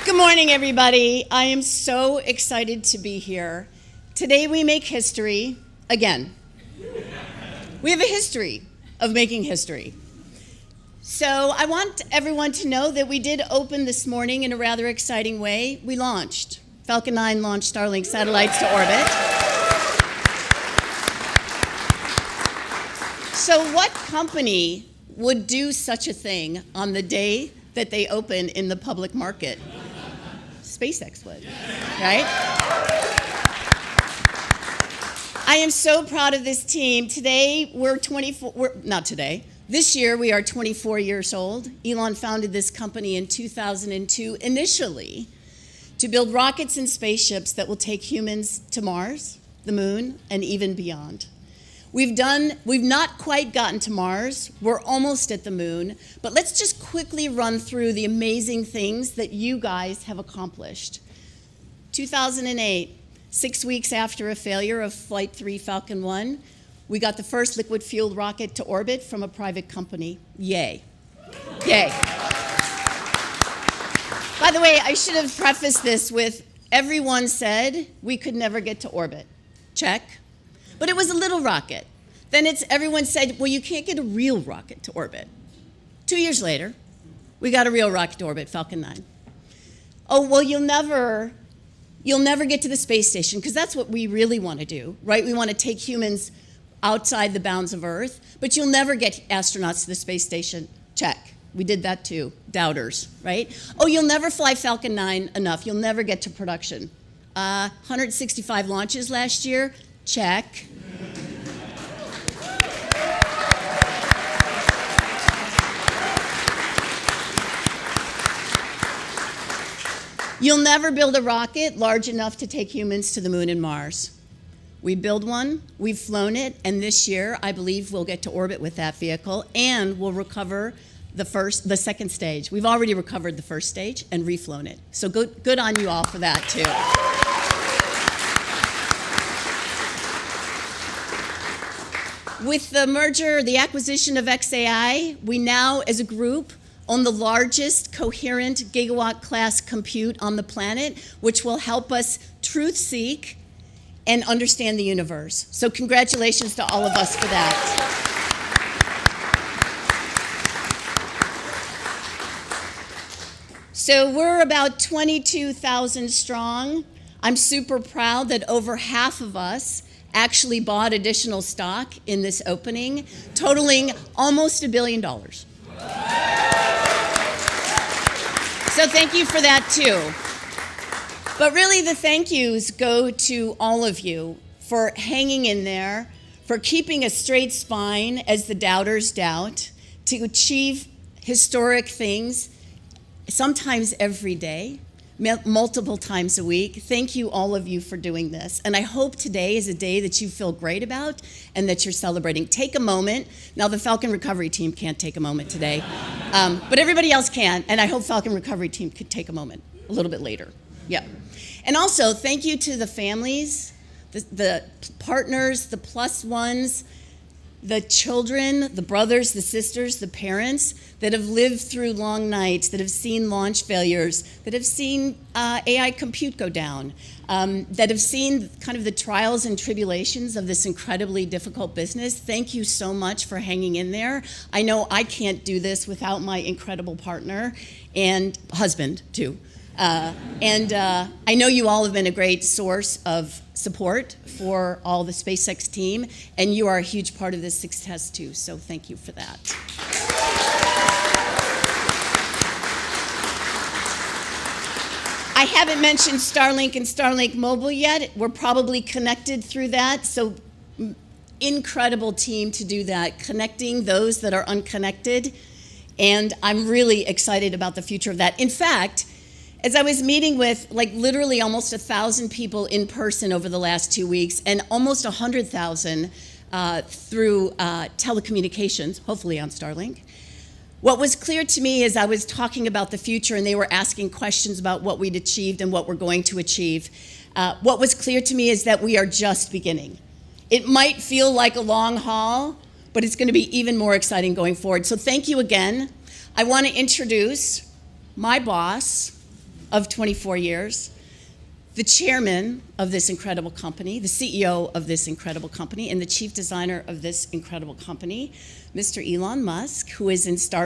Good morning, everybody. I am so excited to be here. Today we make history again. We have a history of making history. So I want everyone to know that we did open this morning in a rather exciting way. We launched. Falcon 9 launched Starlink satellites to orbit. So what company would do such a thing on the day that they open in the public market? SpaceX would, right? I am so proud of this team. Today, this year we are 24 years old. Elon founded this company in 2002, initially to build rockets and spaceships that will take humans to Mars, the moon, and even beyond. We've not quite gotten to Mars. We're almost at the moon. But let's just quickly run through the amazing things that you guys have accomplished. 2008, 6 weeks after a failure of Flight 3 Falcon 1, we got the first liquid-fueled rocket to orbit from a private company. Yay. Yay. By the way, I should have prefaced this with, everyone said we could never get to orbit. Check. But it was a little rocket. Then everyone said, well, you can't get a real rocket to orbit. 2 years later, we got a real rocket to orbit, Falcon 9. Oh, well, you'll never get to the space station, because that's what we really want to do, right? We want to take humans outside the bounds of Earth, but you'll never get astronauts to the space station. Check. We did that too. Doubters, right? Oh, you'll never fly Falcon 9 enough. You'll never get to production. 165 launches last year. Check. You'll never build a rocket large enough to take humans to the moon and Mars. We build one, we've flown it, and this year I believe we'll get to orbit with that vehicle, and we'll recover the second stage. We've already recovered the first stage and reflown it. So good on you all for that too. With the merger, the acquisition of XAI, we now, as a group, own the largest coherent gigawatt-class compute on the planet, which will help us truth-seek and understand the universe. So congratulations to all of us for that. So we're about 22,000 strong. I'm super proud that over half of us actually bought additional stock in this opening, totaling almost $1 billion. So thank you for that too. But really the thank yous go to all of you for hanging in there, for keeping a straight spine as the doubters doubt, to achieve historic things, sometimes every day, multiple times a week. Thank you, all of you, for doing this. And I hope today is a day that you feel great about and that you're celebrating. Take a moment. Now, the Falcon Recovery Team can't take a moment today, but everybody else can, and I hope Falcon Recovery Team could take a moment a little bit later. Yeah. And also, thank you to the families, the partners, the plus ones, the children, the brothers, the sisters, the parents that have lived through long nights, that have seen launch failures, that have seen AI compute go down, that have seen kind of the trials and tribulations of this incredibly difficult business. Thank you so much for hanging in there. I know I can't do this without my incredible partner and husband, too. I know you all have been a great source of support for all the SpaceX team, and you are a huge part of this success too, so thank you for that. I haven't mentioned Starlink and Starlink Mobile yet. We're probably connected through that, so incredible team to do that, connecting those that are unconnected, and I'm really excited about the future of that. In fact, as I was meeting with literally almost 1,000 people in person over the last 2 weeks and almost 100,000 through telecommunications, hopefully on Starlink, what was clear to me as I was talking about the future and they were asking questions about what we'd achieved and what we're going to achieve, what was clear to me is that we are just beginning. It might feel like a long haul, but it's going to be even more exciting going forward. So thank you again. I want to introduce my boss, of 24 years, the chairman of this incredible company, the CEO of this incredible company, and the chief designer of this incredible company, Mr. Elon Musk, who is in Starship.